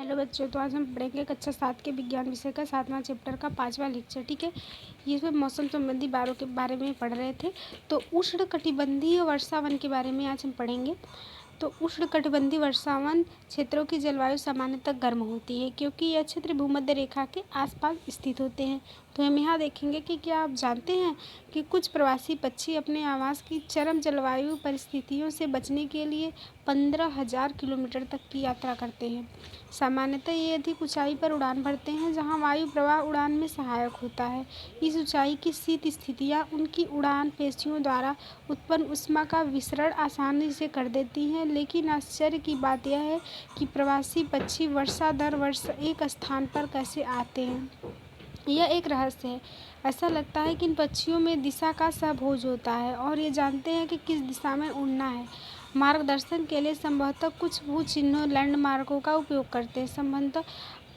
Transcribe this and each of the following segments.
Hello बच्चों, तो आज हम पढ़ेंगे कक्षा 7 के विज्ञान विषय का 7वां चैप्टर का 5वां लेक्चर। ठीक है, ये इसमें मौसम संबंधी बारों के बारे में पढ़ रहे थे। तो उष्णकटिबंधीय वर्षावन के बारे में आज हम पढ़ेंगे। तो उष्णकटिबंधीय वर्षावन क्षेत्रों की जलवायु सामान्यतः गर्म होती है क्योंकि यह क्षेत्र भूमध्य रेखा के आसपास स्थित होते हैं। तो हम यहाँ देखेंगे कि क्या आप जानते हैं कि कुछ प्रवासी पक्षी अपने आवास की चरम जलवायु परिस्थितियों से बचने के लिए 15,000 किलोमीटर तक की यात्रा करते हैं। सामान्यतः ये अधिक ऊंचाई पर उड़ान भरते हैं जहाँ वायु प्रवाह उड़ान में सहायक होता है। इस ऊंचाई की शीत स्थितियाँ उनकी उड़ान पेशियों द्वारा उत्पन्न ऊष्मा का विसरण आसानी से कर देती हैं। लेकिन आश्चर्य की बात यह है कि प्रवासी पक्षी वर्षा दर वर्ष एक स्थान पर कैसे आते हैं, यह एक रहस्य है। ऐसा लगता है कि इन पक्षियों में दिशा का सहभोज होता है और ये जानते हैं कि किस दिशा में उड़ना है। मार्गदर्शन के लिए संभवतः कुछ भू चिन्हों लैंडमार्कों का उपयोग करते हैं। संभवतः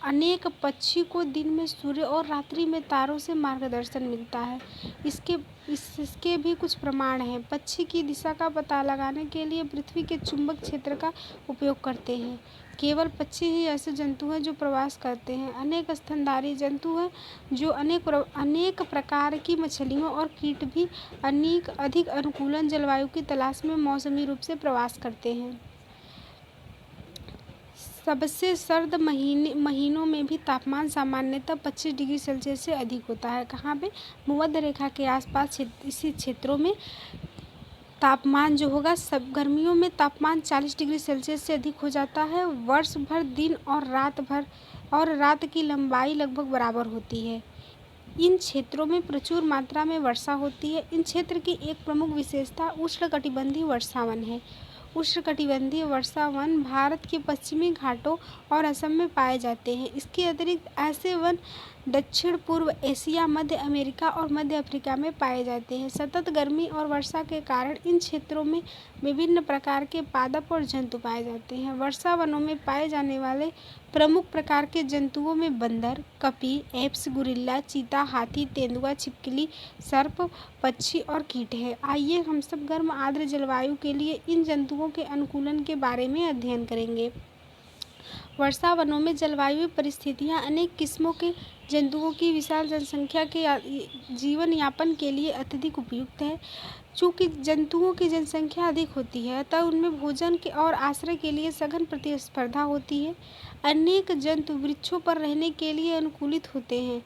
अनेक पक्षी को दिन में सूर्य और रात्रि में तारों से मार्गदर्शन मिलता है। इसके भी कुछ प्रमाण हैं। पक्षी की दिशा का पता लगाने के लिए पृथ्वी के चुंबक क्षेत्र का उपयोग करते हैं। केवल पक्षी ही ऐसे जंतु हैं जो प्रवास करते हैं। अनेक स्तनधारी जंतु हैं जो अनेक प्रकार की मछलियों और कीट भी अधिक अनुकूलन जलवायु की तलाश में मौसमी रूप से प्रवास करते हैं। सबसे सर्द महीनों में भी तापमान सामान्यतः 25 डिग्री सेल्सियस से अधिक होता है। कहाँ पे? भूमध्य रेखा के आसपास इसी क्षेत्रों में तापमान जो होगा, सब गर्मियों में तापमान 40 डिग्री सेल्सियस से अधिक हो जाता है। वर्ष भर दिन और रात की लंबाई लगभग बराबर होती है। इन क्षेत्रों में प्रचुर मात्रा में वर्षा होती है। इन क्षेत्र की एक प्रमुख विशेषता उष्णकटिबंधीय वर्षावन है। उष्णकटिबंधीय वर्षावन भारत के पश्चिमी घाटों और असम में पाए जाते हैं। इसके अतिरिक्त ऐसे वन दक्षिण पूर्व एशिया, मध्य अमेरिका और मध्य अफ्रीका में पाए जाते हैं। सतत गर्मी और वर्षा के कारण इन क्षेत्रों में विभिन्न प्रकार के पादप और जंतु पाए जाते हैं। वर्षावनों में पाए जाने वाले प्रमुख प्रकार के जंतुओं में बंदर, कपी, एप्स, गुरिल्ला, चीता, हाथी, तेंदुआ, छिपकली, सर्प, पक्षी और कीट हैं। आइए हम सब गर्म आर्द्र जलवायु के लिए इन जंतुओं के अनुकूलन के बारे में अध्ययन करेंगे। वर्षावनों में जलवायु परिस्थितियाँ अनेक किस्मों के जंतुओं की विशाल जनसंख्या के जीवन यापन के लिए अत्यधिक उपयुक्त है। चूँकि जंतुओं की जनसंख्या अधिक होती है, अतः उनमें भोजन के और आश्रय के लिए सघन प्रतिस्पर्धा होती है। अनेक जंतु वृक्षों पर रहने के लिए अनुकूलित होते हैं।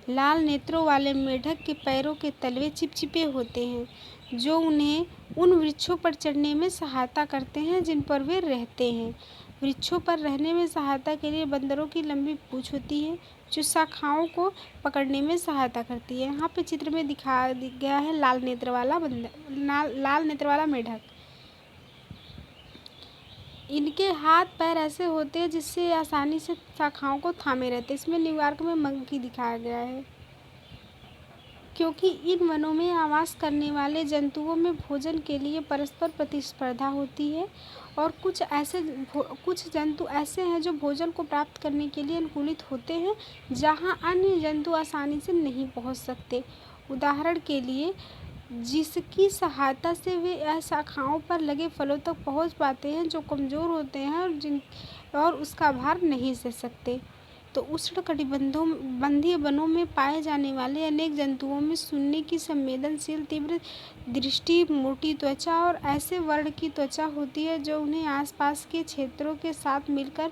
लाल नेत्रों वाले मेढक के पैरों के तलवे चिपचिपे होते हैं जो उन्हें उन वृक्षों पर चढ़ने में सहायता करते हैं जिन पर वे रहते हैं। वृक्षों पर रहने में सहायता के लिए बंदरों की लंबी पूंछ होती है जो शाखाओं को पकड़ने में सहायता करती है। यहाँ पे चित्र में दिखाया गया है लाल नेत्र वाला मेढक। इनके हाथ पैर ऐसे होते हैं जिससे आसानी से शाखाओं को थामे रहते हैं। इसमें न्यूयॉर्क में मंकी दिखाया गया है। क्योंकि इन वनों में आवास करने वाले जंतुओं में भोजन के लिए परस्पर प्रतिस्पर्धा होती है और कुछ जंतु ऐसे हैं जो भोजन को प्राप्त करने के लिए अनुकूलित होते हैं जहां अन्य जंतु आसानी से नहीं पहुंच सकते। उदाहरण के लिए, जिसकी सहायता से वे शाखाओं पर लगे फलों तक पहुंच पाते हैं जो कमज़ोर होते हैं और उसका भार नहीं सह सकते। तो उष्णकटिबंधीय वनों में पाए जाने वाले अनेक जंतुओं में सुनने की संवेदनशील, तीव्र दृष्टि, मोटी त्वचा और ऐसे वर्ण की त्वचा होती है जो उन्हें आसपास के क्षेत्रों के साथ मिलकर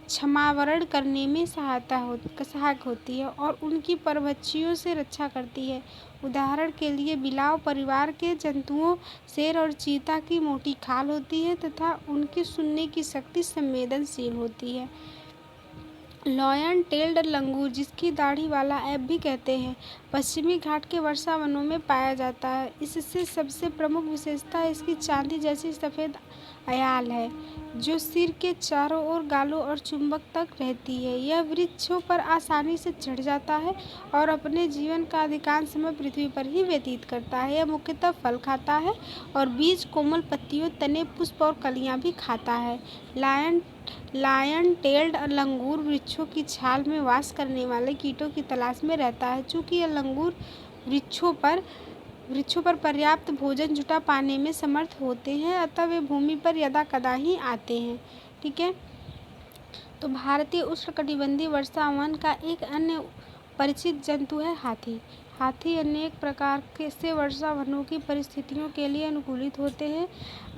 छमावरण करने में सहायक होती है और उनकी परभक्षियों से रक्षा करती है। उदाहरण के लिए, बिलाव परिवार के जंतुओं शेर और चीता की मोटी खाल होती है तथा उनकी सुनने की शक्ति संवेदनशील होती है। लॉयन टेल्ड लंगूर, जिसकी दाढ़ी वाला ऐप भी कहते हैं, पश्चिमी घाट के वर्षावनों में पाया जाता है। इससे सबसे प्रमुख विशेषता इसकी चांदी जैसी सफ़ेद अयाल है जो सिर के चारों ओर गालों और चुंबक तक रहती है। यह वृक्षों पर आसानी से चढ़ जाता है और अपने जीवन का अधिकांश समय पृथ्वी पर ही व्यतीत करता है। यह मुख्यतः फल खाता है और बीज, कोमल पत्तियों, तने, पुष्प और कलियां भी खाता है। लायन टेल्ड लंगूर वृक्षों की छाल में वास करने वाले कीटों की तलाश में रहता है। चूँकि यह लंगूर वृक्षों पर पर्याप्त भोजन जुटा पाने में समर्थ होते हैं, अतः वे भूमि पर यदाकदा ही आते हैं। ठीक है, तो भारतीय उष्णकटिबंधीय वर्षावन का एक अन्य परिचित जंतु है हाथी। हाथी अनेक प्रकार के से वर्षावनों की परिस्थितियों के लिए अनुकूलित होते हैं।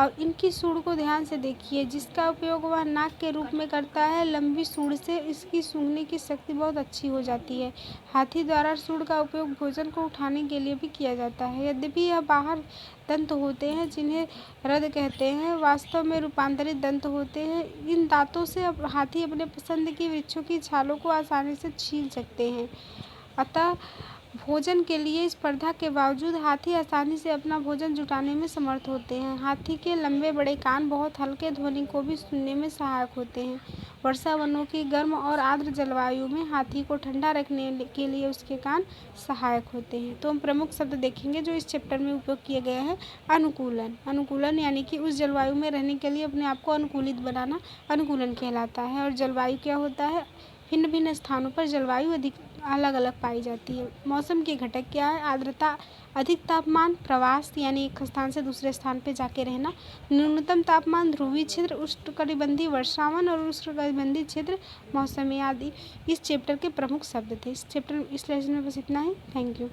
और इनकी सूंड को ध्यान से देखिए, जिसका उपयोग वह नाक के रूप में करता है। लंबी सूंड से इसकी सूंघने की शक्ति बहुत अच्छी हो जाती है। हाथी द्वारा सूंड का उपयोग भोजन को उठाने के लिए भी किया जाता है। यद्यपि यह बाहर दंत होते हैं, जिन्हें रद कहते हैं, वास्तव में रूपांतरित दंत होते हैं। इन दांतों से हाथी अपने पसंद की वृक्षों की छालों को आसानी से छील सकते हैं। अतः भोजन के लिए स्पर्धा के बावजूद हाथी आसानी से अपना भोजन जुटाने में समर्थ होते हैं। हाथी के लंबे बड़े कान बहुत हल्के ध्वनि को भी सुनने में सहायक होते हैं। वर्षावनों की गर्म और आर्द्र जलवायु में हाथी को ठंडा रखने के लिए उसके कान सहायक होते हैं। तो हम प्रमुख शब्द देखेंगे जो इस चैप्टर में उपयोग किए गए हैं। अनुकूलन। अनुकूलन यानी कि उस जलवायु में रहने के लिए अपने आप को अनुकूलित बनाना अनुकूलन कहलाता है। और जलवायु क्या होता है? भिन्न भिन्न स्थानों पर जलवायु अलग अलग पाई जाती है। मौसम के घटक क्या है? आर्द्रता, अधिक तापमान, प्रवास यानी एक स्थान से दूसरे स्थान पर जाके रहना, न्यूनतम तापमान, ध्रुवीय क्षेत्र, उष्णकटिबंधीय वर्षावन और उष्णकटिबंधीय क्षेत्र मौसमी आदि इस चैप्टर के प्रमुख शब्द थे। इस लेसन में बस इतना ही। Thank you.